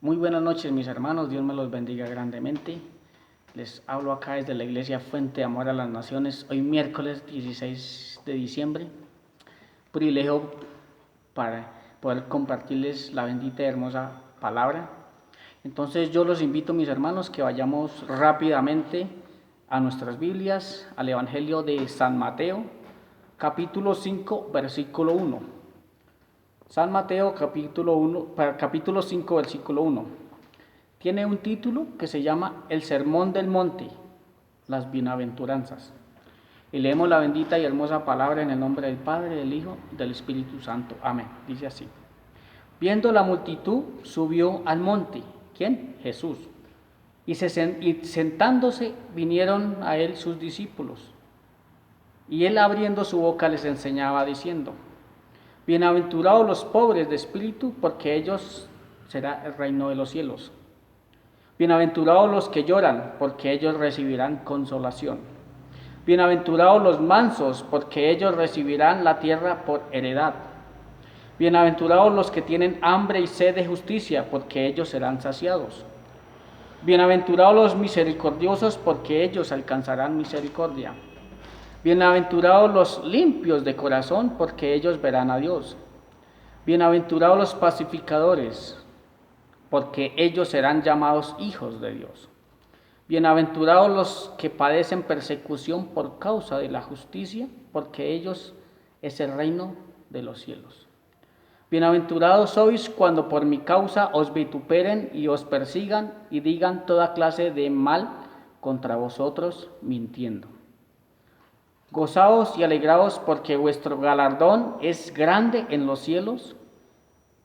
Muy buenas noches, mis hermanos, Dios me los bendiga grandemente. Les hablo acá desde la Iglesia Fuente de Amor a las Naciones, hoy miércoles 16 de diciembre. Privilegio para poder compartirles la bendita y hermosa palabra. Entonces yo los invito, mis hermanos, que vayamos rápidamente a nuestras Biblias, al Evangelio de San Mateo, capítulo 5, versículo 1. San Mateo capítulo 5, versículo 1. Tiene un título que se llama El Sermón del Monte, las Bienaventuranzas. Y leemos la bendita y hermosa palabra en el nombre del Padre, del Hijo y del Espíritu Santo. Amén. Dice así. Viendo la multitud, subió al monte. ¿Quién? Jesús. Y sentándose, vinieron a él sus discípulos. Y él abriendo su boca les enseñaba diciendo: Bienaventurados los pobres de espíritu, porque ellos será el reino de los cielos. Bienaventurados los que lloran, porque ellos recibirán consolación. Bienaventurados los mansos, porque ellos recibirán la tierra por heredad. Bienaventurados los que tienen hambre y sed de justicia, porque ellos serán saciados. Bienaventurados los misericordiosos, porque ellos alcanzarán misericordia. Bienaventurados los limpios de corazón, porque ellos verán a Dios. Bienaventurados los pacificadores, porque ellos serán llamados hijos de Dios. Bienaventurados los que padecen persecución por causa de la justicia, porque ellos es el reino de los cielos. Bienaventurados sois cuando por mi causa os vituperen y os persigan y digan toda clase de mal contra vosotros mintiendo. Gozaos y alegraos, porque vuestro galardón es grande en los cielos,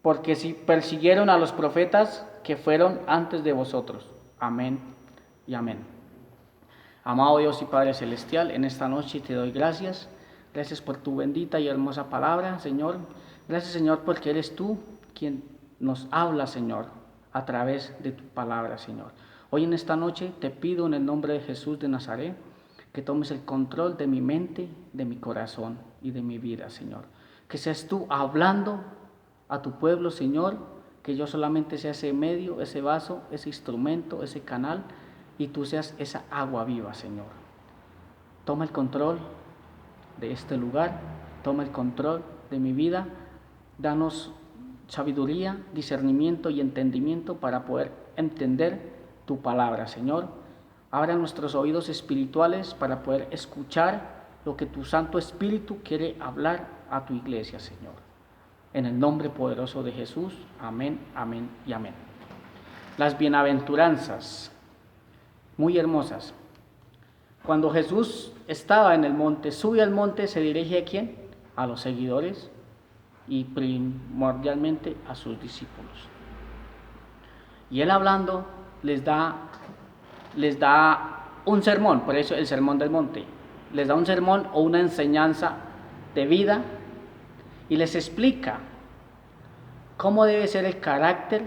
porque si persiguieron a los profetas que fueron antes de vosotros. Amén y amén. Amado Dios y Padre Celestial, en esta noche te doy gracias. Gracias por tu bendita y hermosa palabra, Señor. Gracias, Señor, porque eres tú quien nos habla, Señor, a través de tu palabra, Señor. Hoy en esta noche te pido en el nombre de Jesús de Nazaret que tomes el control de mi mente, de mi corazón y de mi vida, Señor. Que seas tú hablando a tu pueblo, Señor, que yo solamente sea ese medio, ese vaso, ese instrumento, ese canal, y tú seas esa agua viva, Señor. Toma el control de este lugar, toma el control de mi vida, danos sabiduría, discernimiento y entendimiento para poder entender tu palabra, Señor. Abra nuestros oídos espirituales para poder escuchar lo que tu Santo Espíritu quiere hablar a tu iglesia, Señor. En el nombre poderoso de Jesús, amén, amén y amén. Las bienaventuranzas, muy hermosas. Cuando Jesús estaba en el monte, sube al monte, se dirige ¿a quién? A los seguidores y primordialmente a sus discípulos. Y él hablando les da un sermón, por eso el sermón del monte. Les da un sermón o una enseñanza de vida y les explica cómo debe ser el carácter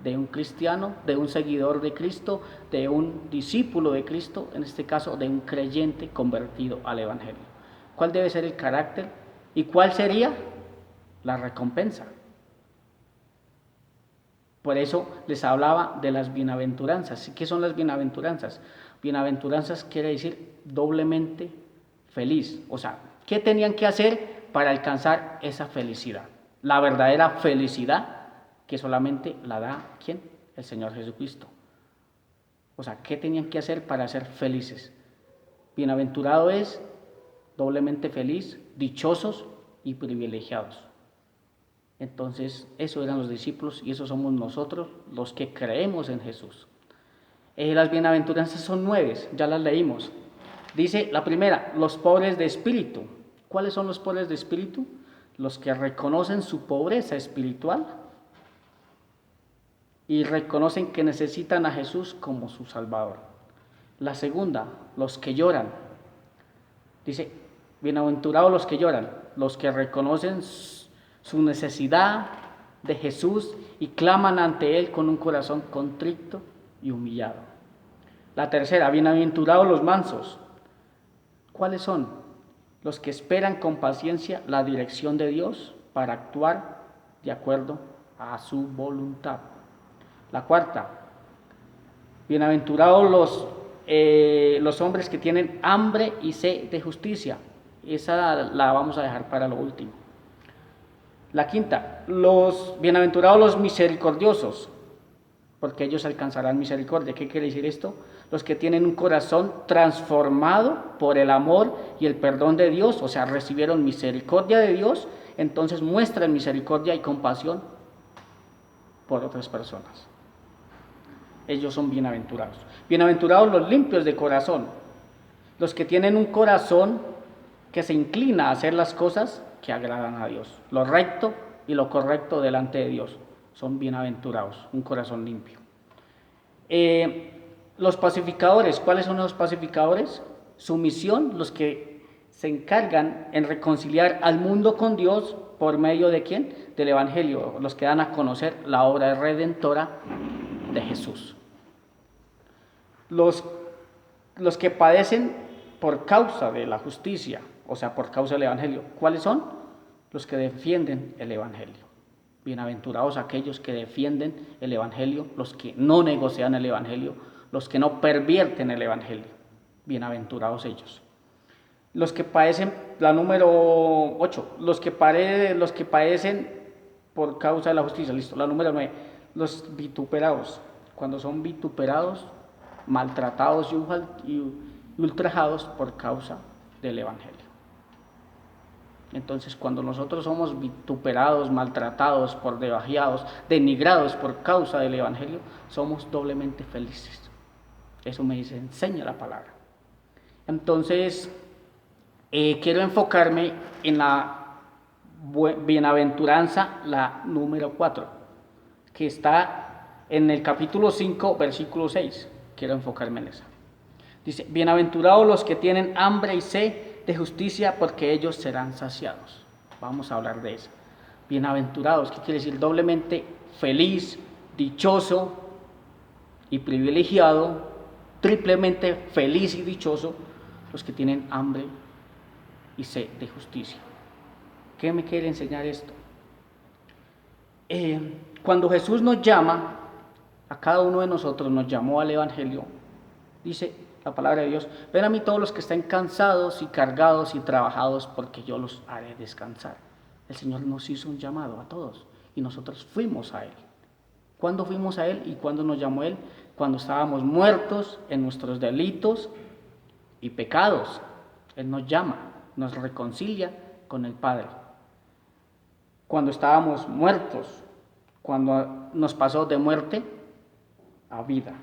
de un cristiano, de un seguidor de Cristo, de un discípulo de Cristo, en este caso de un creyente convertido al Evangelio. ¿Cuál debe ser el carácter y cuál sería la recompensa? Por eso les hablaba de las bienaventuranzas. ¿Qué son las bienaventuranzas? Bienaventuranzas quiere decir doblemente feliz. O sea, ¿qué tenían que hacer para alcanzar esa felicidad? La verdadera felicidad que solamente la da ¿quién? El Señor Jesucristo. O sea, ¿qué tenían que hacer para ser felices? Bienaventurado es doblemente feliz, dichosos y privilegiados. Entonces, esos eran los discípulos y esos somos nosotros los que creemos en Jesús. Las bienaventuranzas son 9, ya las leímos. Dice la primera, los pobres de espíritu. ¿Cuáles son los pobres de espíritu? Los que reconocen su pobreza espiritual y reconocen que necesitan a Jesús como su Salvador. La segunda, los que lloran. Dice, bienaventurados los que lloran, los que reconocen su necesidad de Jesús y claman ante Él con un corazón contrito y humillado. La tercera, bienaventurados los mansos. ¿Cuáles son? Los que esperan con paciencia la dirección de Dios para actuar de acuerdo a su voluntad. La cuarta, bienaventurados los hombres que tienen hambre y sed de justicia. Esa la vamos a dejar para lo último. La quinta, bienaventurados los misericordiosos, porque ellos alcanzarán misericordia. ¿Qué quiere decir esto? Los que tienen un corazón transformado por el amor y el perdón de Dios, o sea, recibieron misericordia de Dios, entonces muestran misericordia y compasión por otras personas. Ellos son bienaventurados. Bienaventurados los limpios de corazón, los que tienen un corazón que se inclina a hacer las cosas que agradan a Dios, lo recto y lo correcto delante de Dios. Son bienaventurados, un corazón limpio. Los pacificadores, ¿cuáles son los pacificadores? Su misión, los que se encargan en reconciliar al mundo con Dios por medio de ¿quién? Del Evangelio, los que dan a conocer la obra redentora de Jesús. Los que padecen por causa de la justicia, o sea, por causa del Evangelio, ¿cuáles son? Los que defienden el Evangelio. Bienaventurados aquellos que defienden el Evangelio, los que no negocian el Evangelio, los que no pervierten el Evangelio. Bienaventurados ellos. Los que padecen, la número 8, los que padecen por causa de la justicia, listo. La número 9, los vituperados. Cuando son vituperados, maltratados y ultrajados por causa del Evangelio. Entonces, cuando nosotros somos vituperados, maltratados, por debajeados, denigrados por causa del Evangelio, somos doblemente felices. Eso me enseña la palabra. Entonces, quiero enfocarme en la bienaventuranza, la número 4, que está en el capítulo 5, versículo 6. Quiero enfocarme en esa. Dice, bienaventurados los que tienen hambre y sed de justicia, porque ellos serán saciados. Vamos a hablar de eso. Bienaventurados, ¿qué quiere decir? Doblemente feliz, dichoso y privilegiado, triplemente feliz y dichoso los que tienen hambre y sed de justicia. ¿Qué me quiere enseñar esto? Cuando Jesús nos llama, a cada uno de nosotros nos llamó al Evangelio, dice la palabra de Dios, ven a mí todos los que estén cansados y cargados y trabajados, porque yo los haré descansar. El Señor nos hizo un llamado a todos y nosotros fuimos a Él. ¿Cuándo fuimos a Él y cuándo nos llamó Él? Cuando estábamos muertos en nuestros delitos y pecados. Él nos llama, nos reconcilia con el Padre. Cuando estábamos muertos, cuando nos pasó de muerte a vida.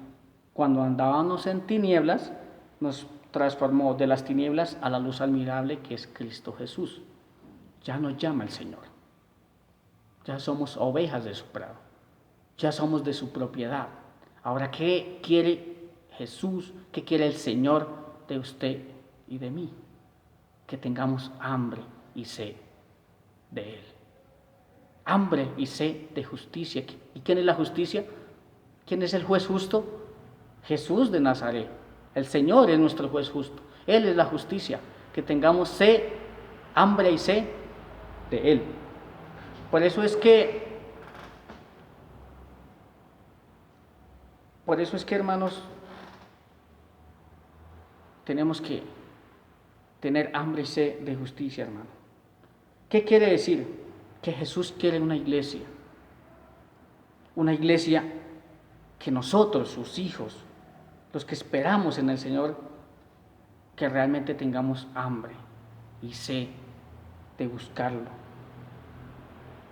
Cuando andábamos en tinieblas, nos transformó de las tinieblas a la luz admirable que es Cristo Jesús. Ya nos llama el Señor. Ya somos ovejas de su prado. Ya somos de su propiedad. Ahora, ¿qué quiere Jesús? ¿Qué quiere el Señor de usted y de mí? Que tengamos hambre y sed de Él. Hambre y sed de justicia. ¿Y quién es la justicia? ¿Quién es el juez justo? Jesús de Nazaret. El Señor es nuestro juez justo. Él es la justicia. Que tengamos sed, hambre y sed de Él. Por eso es que, hermanos, tenemos que tener hambre y sed de justicia, hermano. ¿Qué quiere decir? Que Jesús quiere una iglesia que nosotros, sus hijos, los que esperamos en el Señor, que realmente tengamos hambre y sed de buscarlo.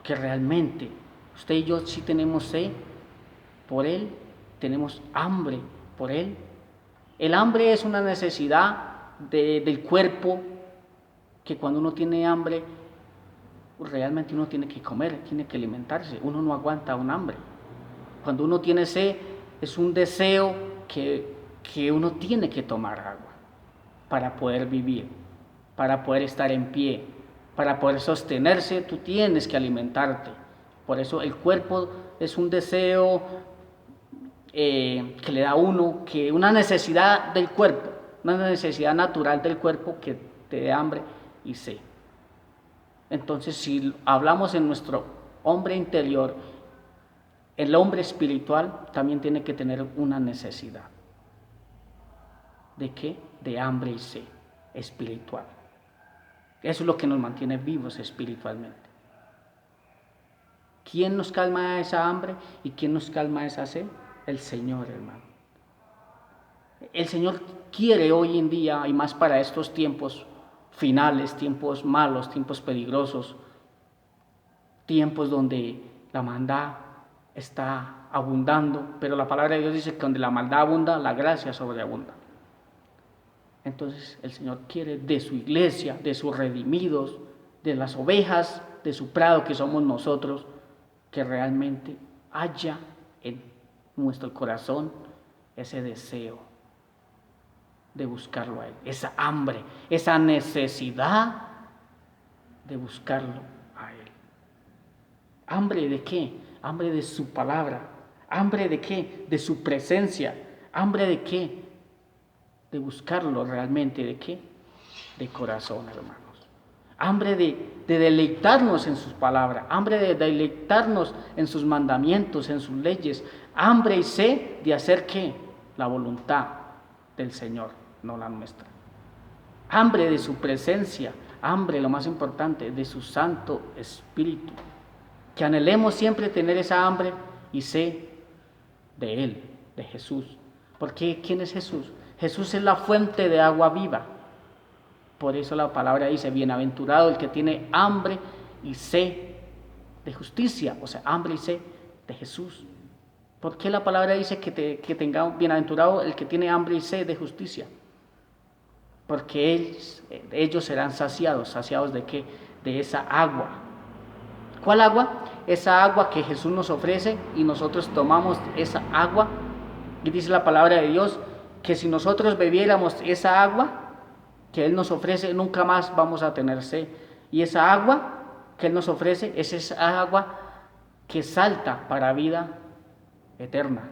Que realmente usted y yo sí tenemos sed por Él, tenemos hambre por Él. El hambre es una necesidad del cuerpo, que cuando uno tiene hambre, realmente uno tiene que comer, tiene que alimentarse, uno no aguanta un hambre. Cuando uno tiene sed, es un deseo que uno tiene que tomar agua para poder vivir, para poder estar en pie, para poder sostenerse, tú tienes que alimentarte. Por eso el cuerpo es un deseo que le da a uno, que una necesidad del cuerpo, una necesidad natural del cuerpo que te dé hambre y sed. Entonces, si hablamos en nuestro hombre interior, El hombre espiritual también tiene que tener una necesidad. ¿De qué? De hambre y sed espiritual. Eso es lo que nos mantiene vivos espiritualmente. ¿Quién nos calma esa hambre y quién nos calma esa sed? El Señor, hermano. El Señor quiere hoy en día, y más para estos tiempos finales, tiempos malos, tiempos peligrosos, tiempos donde la maldad está abundando, pero la palabra de Dios dice que donde la maldad abunda, la gracia sobreabunda. Entonces el Señor quiere de su iglesia, de sus redimidos, de las ovejas de su prado que somos nosotros, que realmente haya en nuestro corazón ese deseo de buscarlo a Él, esa hambre, esa necesidad de buscarlo a Él. ¿Hambre de qué? Hambre de su palabra. ¿Hambre de qué? De su presencia. ¿Hambre de qué? De buscarlo realmente. ¿De qué? De corazón, hermanos. Hambre de deleitarnos en sus palabras. Hambre de deleitarnos en sus mandamientos, en sus leyes. Hambre y sed de hacer ¿qué? La voluntad del Señor, no la nuestra. Hambre de su presencia. Hambre, lo más importante, de su Santo Espíritu. Que anhelemos siempre tener esa hambre y sed de Él, de Jesús. Porque ¿quién es Jesús? Jesús es la fuente de agua viva. Por eso la palabra dice, bienaventurado el que tiene hambre y sed de justicia, o sea, hambre y sed de Jesús. ¿Por qué la palabra dice que tenga bienaventurado el que tiene hambre y sed de justicia? Porque ellos serán saciados. ¿Saciados de qué? De esa agua. ¿Cuál agua? Esa agua que Jesús nos ofrece y nosotros tomamos esa agua. Y dice la palabra de Dios que si nosotros bebiéramos esa agua que Él nos ofrece, nunca más vamos a tener sed. Y esa agua que Él nos ofrece es esa agua que salta para vida eterna.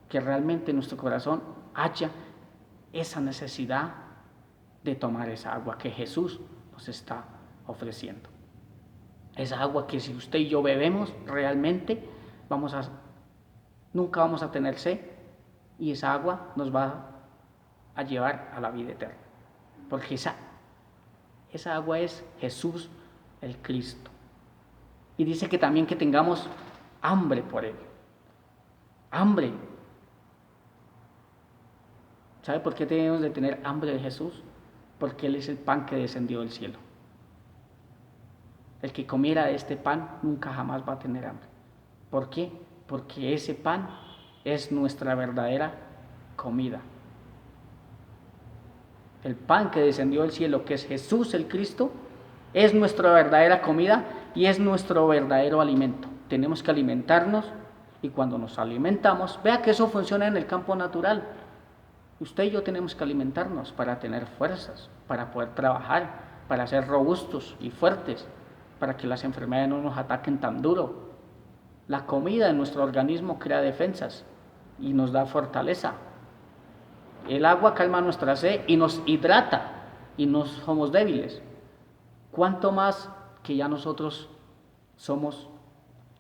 Que realmente en nuestro corazón haya esa necesidad de tomar esa agua que Jesús nos está ofreciendo. Esa agua que si usted y yo bebemos, realmente nunca vamos a tener sed y esa agua nos va a llevar a la vida eterna. Porque esa agua es Jesús el Cristo. Y dice que también que tengamos hambre por Él. Hambre. ¿Sabe por qué tenemos de tener hambre de Jesús? Porque Él es el pan que descendió del cielo. El que comiera de este pan nunca jamás va a tener hambre. ¿Por qué? Porque ese pan es nuestra verdadera comida. El pan que descendió del cielo, que es Jesús el Cristo, es nuestra verdadera comida y es nuestro verdadero alimento. Tenemos que alimentarnos y cuando nos alimentamos, vea que eso funciona en el campo natural. Usted y yo tenemos que alimentarnos para tener fuerzas, para poder trabajar, para ser robustos y fuertes, para que las enfermedades no nos ataquen tan duro. La comida en nuestro organismo crea defensas y nos da fortaleza. El agua calma nuestra sed y nos hidrata y no somos débiles. ¿Cuánto más que ya nosotros somos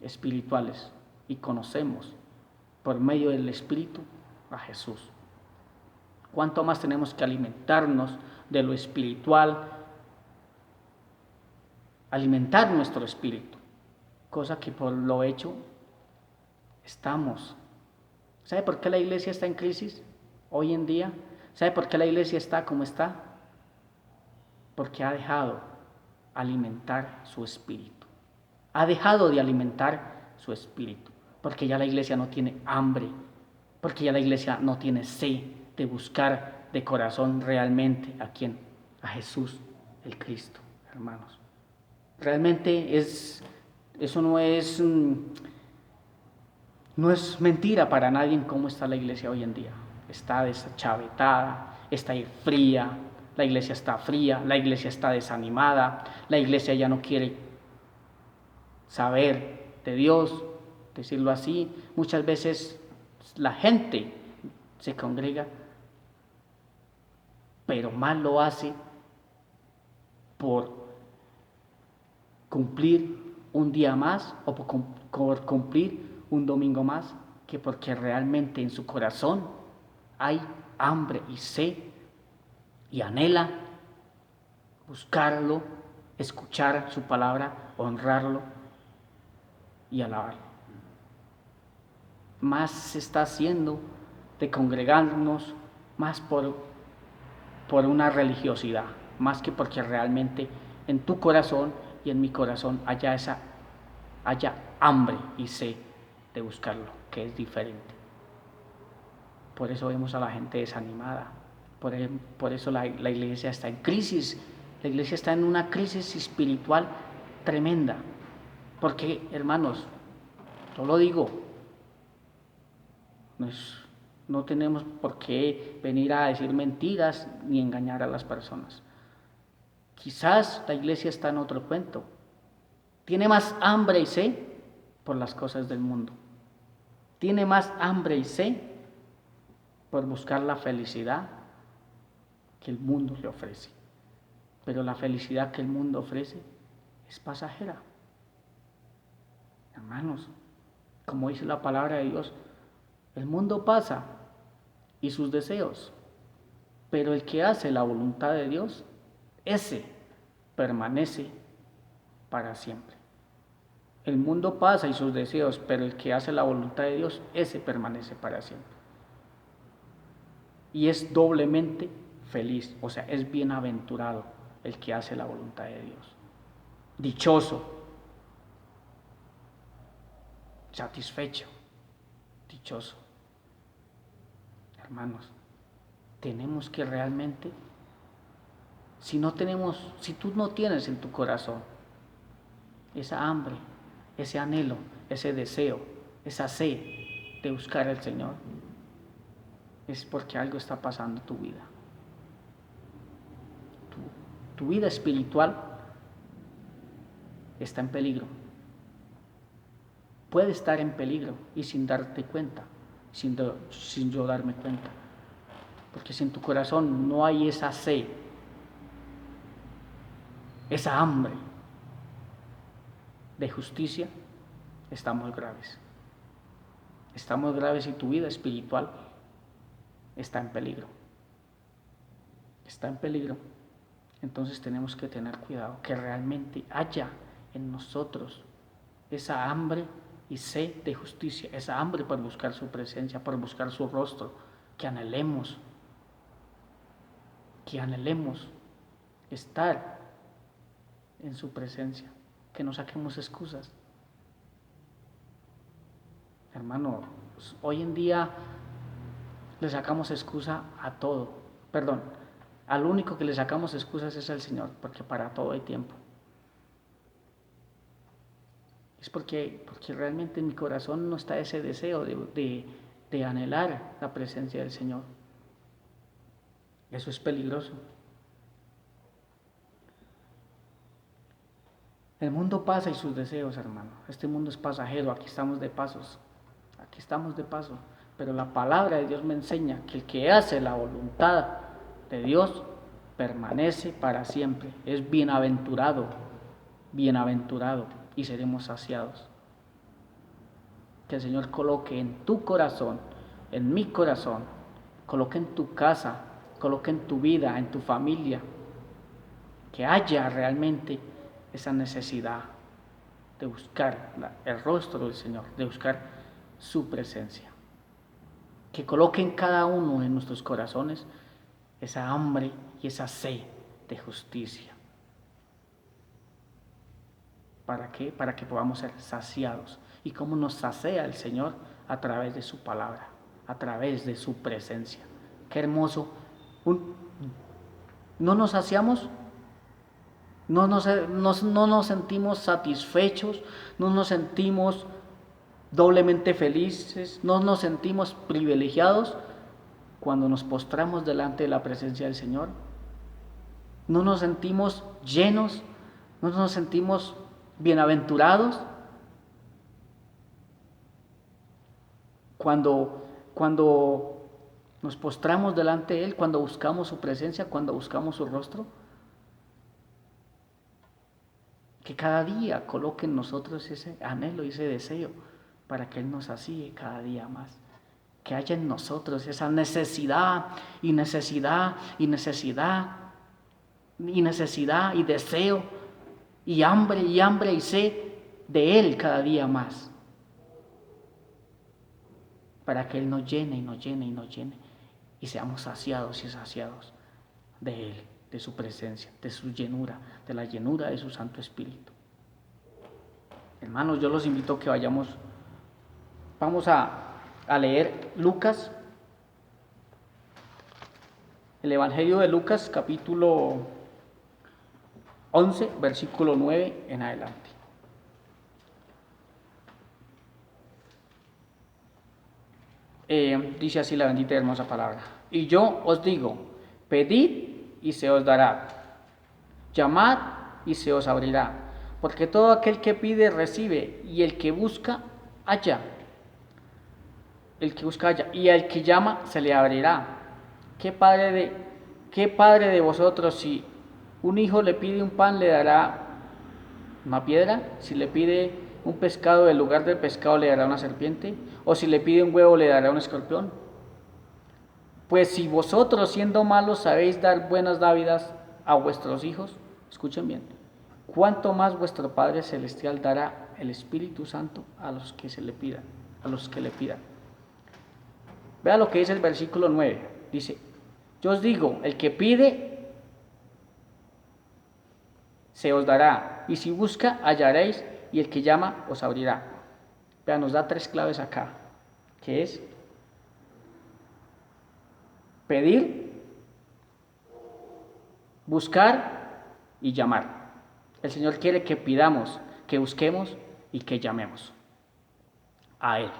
espirituales y conocemos por medio del Espíritu a Jesús? ¿Cuánto más tenemos que alimentarnos de lo espiritual? Alimentar nuestro espíritu, cosa que por lo hecho estamos. ¿Sabe por qué la iglesia está en crisis hoy en día? ¿Sabe por qué la iglesia está como está? Porque ha dejado alimentar su espíritu. Ha dejado de alimentar su espíritu, porque ya la iglesia no tiene hambre, porque ya la iglesia no tiene sed de buscar de corazón realmente ¿a quién? A Jesús el Cristo, hermanos. Realmente eso no es mentira para nadie en cómo está la iglesia hoy en día. Está deschavetada, está fría, la iglesia está fría, la iglesia está desanimada, la iglesia ya no quiere saber de Dios, decirlo así. Muchas veces la gente se congrega, pero mal lo hace por cumplir un día más o por cumplir un domingo más, que porque realmente en su corazón hay hambre y sed y anhela buscarlo, escuchar su palabra, honrarlo y alabarlo. Más se está haciendo de congregarnos más por una religiosidad, más que porque realmente en tu corazón y en mi corazón haya hambre y sed de buscarlo, que es diferente. Por eso vemos a la gente desanimada, por eso la iglesia está en crisis, la iglesia está en una crisis espiritual tremenda, porque hermanos, yo lo digo, no tenemos por qué venir a decir mentiras ni engañar a las personas. Quizás la iglesia está en otro cuento, tiene más hambre y sed por las cosas del mundo, tiene más hambre y sed por buscar la felicidad que el mundo le ofrece. Pero la felicidad que el mundo ofrece es pasajera. Hermanos, como dice la palabra de Dios, el mundo pasa y sus deseos, pero el que hace la voluntad de Dios, ese permanece para siempre. El mundo pasa y sus deseos, pero el que hace la voluntad de Dios, ese permanece para siempre. Y es doblemente feliz, o sea, es bienaventurado el que hace la voluntad de Dios. Dichoso, satisfecho, dichoso. Hermanos, tenemos que realmente, si tú no tienes en tu corazón esa hambre, ese anhelo, ese deseo, esa sed de buscar al Señor, es porque algo está pasando en tu vida. Tu vida espiritual está en peligro. Puede estar en peligro y sin darte cuenta, sin yo darme cuenta. Porque si en tu corazón no hay esa sed, esa hambre de justicia, estamos graves. Estamos graves y tu vida espiritual está en peligro. Está en peligro. Entonces tenemos que tener cuidado, que realmente haya en nosotros esa hambre y sed de justicia, esa hambre por buscar su presencia, por buscar su rostro, que anhelemos estar en su presencia, que no saquemos excusas. Hermano, hoy en día le sacamos excusa a todo, al único que le sacamos excusas es al Señor, porque para todo hay tiempo. Es porque realmente en mi corazón no está ese deseo de anhelar la presencia del Señor. Eso es peligroso. El mundo pasa y sus deseos, hermano. Este mundo es pasajero, aquí estamos de paso. Pero la palabra de Dios me enseña que el que hace la voluntad de Dios permanece para siempre. Es bienaventurado y seremos saciados. Que el Señor coloque en tu corazón, en mi corazón, coloque en tu casa, coloque en tu vida, en tu familia, que haya realmente esa necesidad de buscar el rostro del Señor, de buscar su presencia. Que coloque en cada uno de nuestros corazones esa hambre y esa sed de justicia. ¿Para qué? Para que podamos ser saciados. ¿Y cómo nos sacia el Señor? A través de su palabra, a través de su presencia. Qué hermoso. No nos saciamos, no nos sentimos satisfechos, no nos sentimos doblemente felices, no nos sentimos privilegiados cuando nos postramos delante de la presencia del Señor. No nos sentimos llenos, no nos sentimos bienaventurados cuando nos postramos delante de Él, cuando buscamos su presencia, cuando buscamos su rostro. Que cada día coloque en nosotros ese anhelo y ese deseo para que Él nos sacie cada día más. Que haya en nosotros esa necesidad y necesidad y necesidad y necesidad y deseo y hambre y sed de Él cada día más. Para que Él nos llene y nos llene y nos llene y seamos saciados y saciados de Él, de su presencia, de su llenura, de la llenura de su Santo Espíritu. Hermanos, yo los invito a que vamos a leer Lucas, el Evangelio de Lucas, capítulo 11, versículo 9 en adelante. Dice así la bendita y hermosa palabra. Y yo os digo, pedid y se os dará, llamad y se os abrirá, porque todo aquel que pide recibe, y el que busca halla, y al que llama se le abrirá. ¿Qué padre de vosotros, si un hijo le pide un pan, le dará una piedra? Si le pide un pescado, en lugar del pescado le dará una serpiente, o si le pide un huevo, le dará un escorpión. Pues si vosotros, siendo malos, sabéis dar buenas dádivas a vuestros hijos, escuchen bien, cuánto más vuestro Padre Celestial dará el Espíritu Santo a los que le pidan. Vea lo que dice el versículo 9. Dice, yo os digo, el que pide, se os dará, y si busca, hallaréis, y el que llama, os abrirá. Vea, nos da 3 claves acá, que es pedir, buscar y llamar. El Señor quiere que pidamos, que busquemos y que llamemos a Él.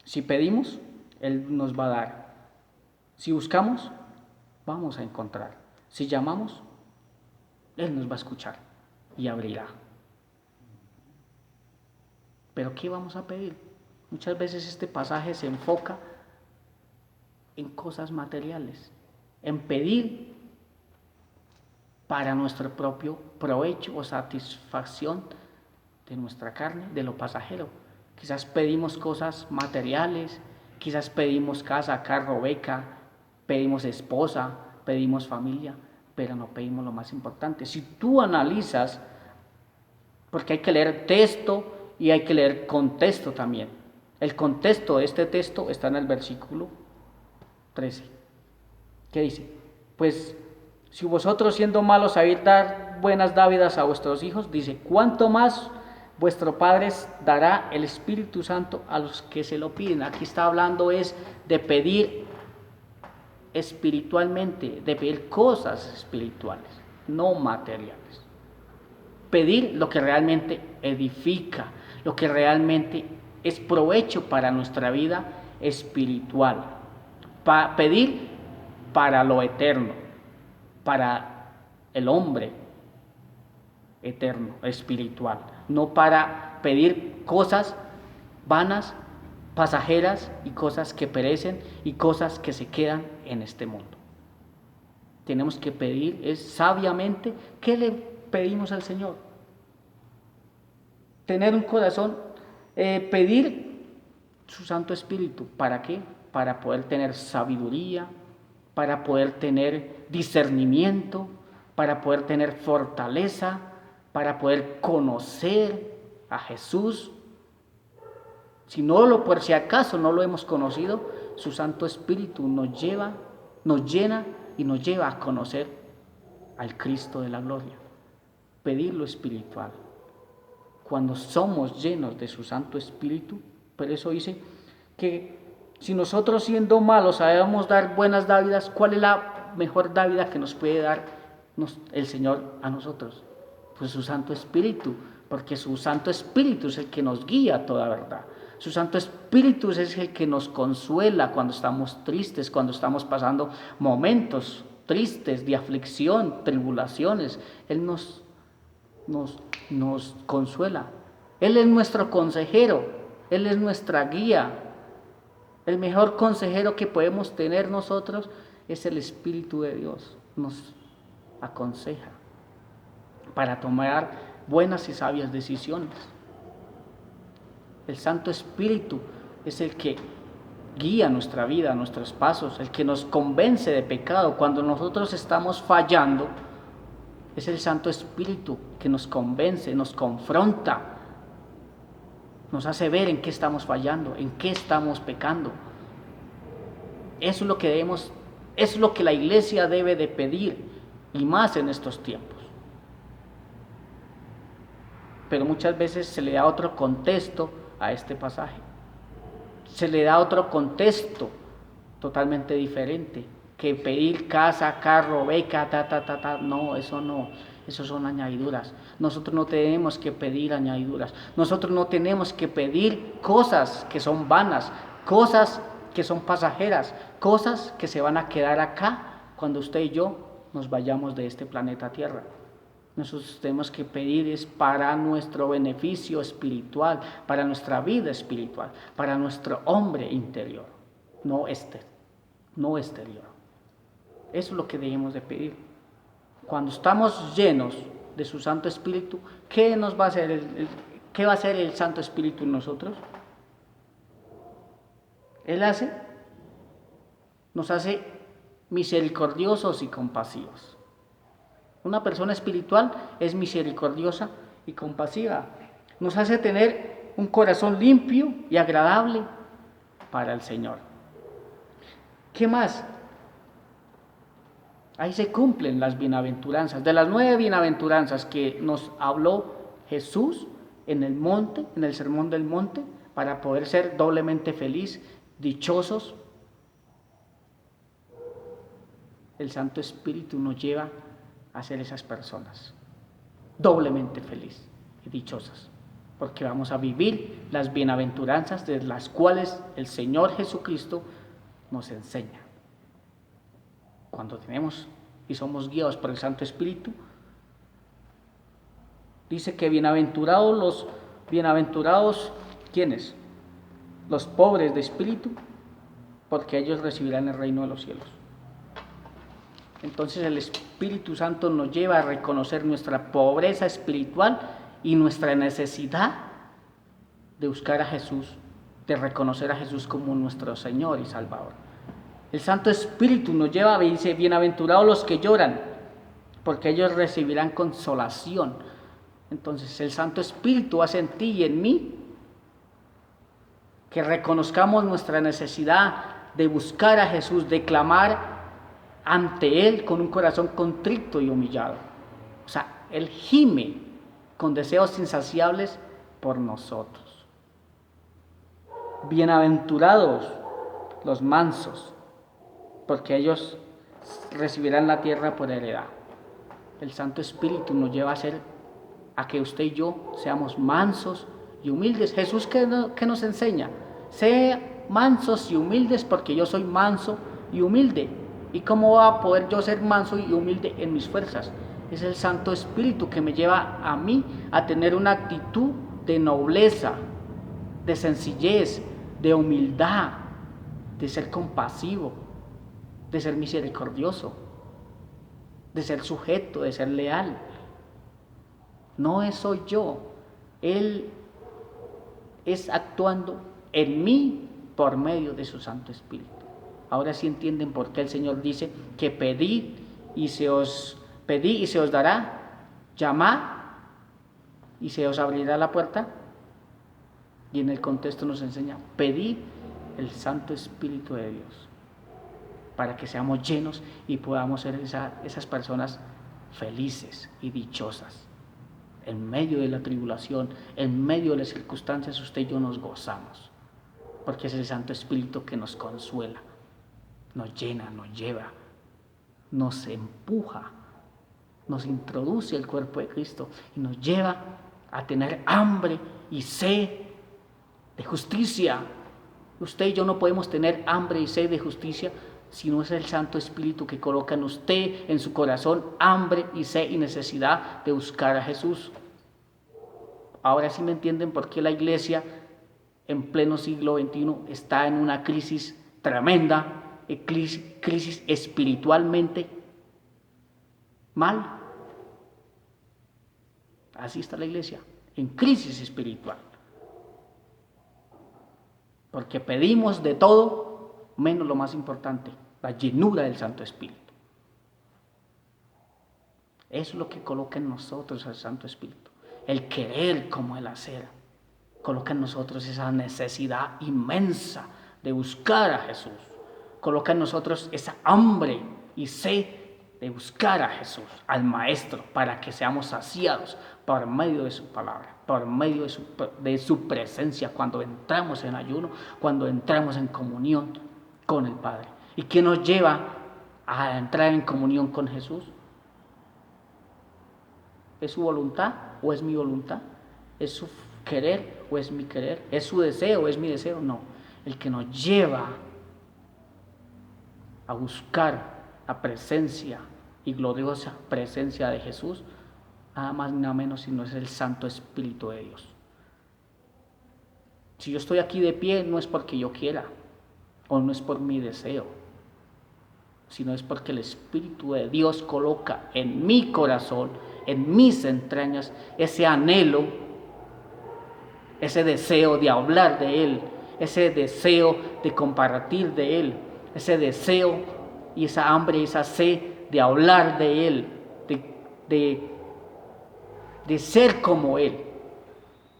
Si pedimos, Él nos va a dar. Si buscamos, vamos a encontrar. Si llamamos, Él nos va a escuchar y abrirá. ¿Pero qué vamos a pedir? Muchas veces este pasaje se enfoca en cosas materiales, en pedir para nuestro propio provecho o satisfacción de nuestra carne, de lo pasajero. Quizás pedimos cosas materiales, quizás pedimos casa, carro, beca, pedimos esposa, pedimos familia, pero no pedimos lo más importante. Si tú analizas, porque hay que leer texto y hay que leer contexto también. El contexto de este texto está en el versículo 13. ¿Qué dice? Pues si vosotros, siendo malos, sabéis dar buenas dádivas a vuestros hijos, dice, ¿cuánto más vuestro Padre dará el Espíritu Santo a los que se lo piden? Aquí está hablando es de pedir espiritualmente, de pedir cosas espirituales, no materiales. Pedir lo que realmente edifica, lo que realmente es provecho para nuestra vida espiritual. Pedir para lo eterno, para el hombre eterno, espiritual, no para pedir cosas vanas, pasajeras y cosas que perecen y cosas que se quedan en este mundo. Tenemos que pedir es sabiamente. ¿Qué le pedimos al Señor? Tener un corazón, pedir su Santo Espíritu. ¿Para qué? Para poder tener sabiduría, para poder tener discernimiento, para poder tener fortaleza, para poder conocer a Jesús. Por si acaso no lo hemos conocido, su Santo Espíritu nos llena y nos lleva a conocer al Cristo de la gloria. Pedir lo espiritual. Cuando somos llenos de su Santo Espíritu, por eso dice que si nosotros, siendo malos, sabemos dar buenas dádivas, ¿cuál es la mejor dávida que nos puede dar el Señor a nosotros? Pues su Santo Espíritu, porque su Santo Espíritu es el que nos guía a toda verdad. Su Santo Espíritu es el que nos consuela cuando estamos tristes, cuando estamos pasando momentos tristes de aflicción, tribulaciones. Él nos consuela. Él es nuestro consejero, Él es nuestra guía. El mejor consejero que podemos tener nosotros es el Espíritu de Dios. Nos aconseja para tomar buenas y sabias decisiones. El Santo Espíritu es el que guía nuestra vida, nuestros pasos, el que nos convence de pecado. Cuando nosotros estamos fallando, es el Santo Espíritu que nos convence, nos confronta, nos hace ver en qué estamos fallando, en qué estamos pecando. Eso es lo que la iglesia debe de pedir, y más en estos tiempos. Pero muchas veces se le da otro contexto a este pasaje. Se le da otro contexto totalmente diferente que pedir casa, carro, beca, No, eso no. Eso son añadiduras. Nosotros no tenemos que pedir añadiduras. Nosotros no tenemos que pedir cosas que son vanas, cosas que son pasajeras, cosas que se van a quedar acá cuando usted y yo nos vayamos de este planeta Tierra. Nosotros tenemos que pedir es para nuestro beneficio espiritual, para nuestra vida espiritual, para nuestro hombre interior, no exterior. Eso es lo que debemos de pedir. Cuando estamos llenos de su Santo Espíritu, ¿qué va a hacer el Santo Espíritu en nosotros? Nos hace misericordiosos y compasivos. Una persona espiritual es misericordiosa y compasiva. Nos hace tener un corazón limpio y agradable para el Señor. ¿Qué más? Ahí se cumplen las bienaventuranzas. De las 9 bienaventuranzas que nos habló Jesús en el monte, en el Sermón del Monte, para poder ser doblemente feliz, dichosos, el Santo Espíritu nos lleva a ser esas personas doblemente felices y dichosas, porque vamos a vivir las bienaventuranzas de las cuales el Señor Jesucristo nos enseña. Cuando tenemos y somos guiados por el Santo Espíritu, dice que bienaventurados, ¿quiénes? Los pobres de espíritu, porque ellos recibirán el reino de los cielos. Entonces el Espíritu Santo nos lleva a reconocer nuestra pobreza espiritual y nuestra necesidad de buscar a Jesús, de reconocer a Jesús como nuestro Señor y Salvador. El Santo Espíritu nos lleva a decir, bienaventurados los que lloran, porque ellos recibirán consolación. Entonces el Santo Espíritu hace en ti y en mí que reconozcamos nuestra necesidad de buscar a Jesús, de clamar ante Él con un corazón contrito y humillado. O sea, Él gime con deseos insaciables por nosotros. Bienaventurados los mansos, porque ellos recibirán la tierra por heredad. El Santo Espíritu nos lleva a que usted y yo seamos mansos y humildes. Jesús, ¿qué nos enseña? Sé mansos y humildes porque yo soy manso y humilde. ¿Y cómo va a poder yo ser manso y humilde en mis fuerzas? Es el Santo Espíritu que me lleva a mí a tener una actitud de nobleza, de sencillez, de humildad, de ser compasivo, de ser misericordioso, de ser sujeto, de ser leal. No soy yo, Él es actuando en mí por medio de su Santo Espíritu. Ahora sí entienden por qué el Señor dice que pedid y se os dará, llamad y se os abrirá la puerta. Y en el contexto nos enseña, pedid el Santo Espíritu de Dios, para que seamos llenos y podamos ser esas personas felices y dichosas. En medio de la tribulación, en medio de las circunstancias, usted y yo nos gozamos, porque es el Santo Espíritu que nos consuela, nos llena, nos lleva, nos empuja, nos introduce al cuerpo de Cristo y nos lleva a tener hambre y sed de justicia. Usted y yo no podemos tener hambre y sed de justicia si no es el Santo Espíritu que coloca en usted, en su corazón, hambre y sed y necesidad de buscar a Jesús. Ahora sí me entienden por qué la iglesia en pleno siglo XXI está en una crisis tremenda, crisis espiritualmente mal. Así está la iglesia, en crisis espiritual. Porque pedimos de todo, menos lo más importante, la llenura del Santo Espíritu. Eso es lo que coloca en nosotros el Santo Espíritu. El querer como el hacer. Coloca en nosotros esa necesidad inmensa de buscar a Jesús. Coloca en nosotros esa hambre y sed de buscar a Jesús, al Maestro, para que seamos saciados por medio de su palabra, por medio de su presencia, cuando entramos en ayuno, cuando entramos en comunión con el Padre. ¿Y qué nos lleva a entrar en comunión con Jesús? ¿Es su voluntad o es mi voluntad? ¿Es su querer o es mi querer? ¿Es su deseo o es mi deseo? No. El que nos lleva a buscar la presencia y gloriosa presencia de Jesús, nada más ni nada menos, sino es el Santo Espíritu de Dios. Si yo estoy aquí de pie, no es porque yo quiera, o no es por mi deseo, sino es porque el Espíritu de Dios coloca en mi corazón, en mis entrañas, ese anhelo, ese deseo de hablar de Él, ese deseo de compartir de Él, ese deseo y esa hambre y esa sed de hablar de Él, de ser como Él,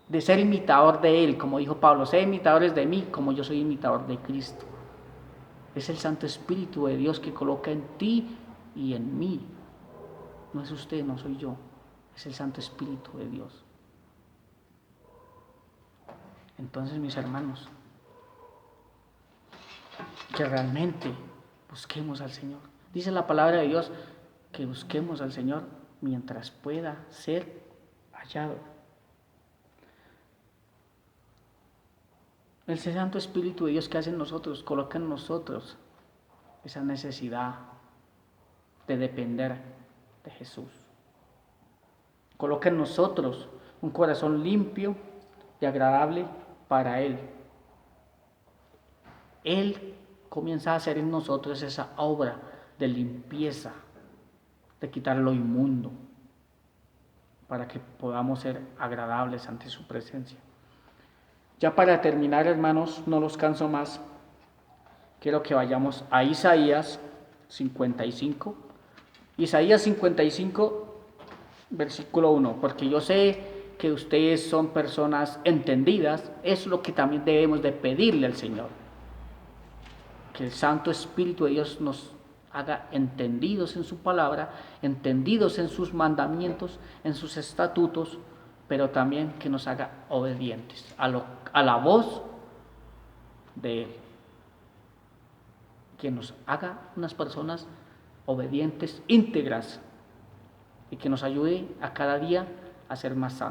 de ser imitador de Él, como dijo Pablo, sed imitadores de mí como yo soy imitador de Cristo. Es el Santo Espíritu de Dios que coloca en ti y en mí. No es usted, no soy yo, es el Santo Espíritu de Dios. Entonces, mis hermanos, que realmente busquemos al Señor. Dice la palabra de Dios que busquemos al Señor mientras pueda ser hallado. El Santo Espíritu de Dios que hace en nosotros, coloca en nosotros esa necesidad de depender de Jesús. Coloca en nosotros un corazón limpio y agradable para Él. Él comienza a hacer en nosotros esa obra de limpieza, de quitar lo inmundo, para que podamos ser agradables ante su presencia. Ya para terminar, hermanos, no los canso más. Quiero que vayamos a Isaías 55. Isaías 55, versículo 1, porque yo sé que ustedes son personas entendidas, es lo que también debemos de pedirle al Señor. Que el Santo Espíritu de Dios nos haga entendidos en su palabra, entendidos en sus mandamientos, en sus estatutos, pero también que nos haga obedientes a la voz de Él. Que nos haga unas personas obedientes, íntegras, y que nos ayude a cada día a ser más santos.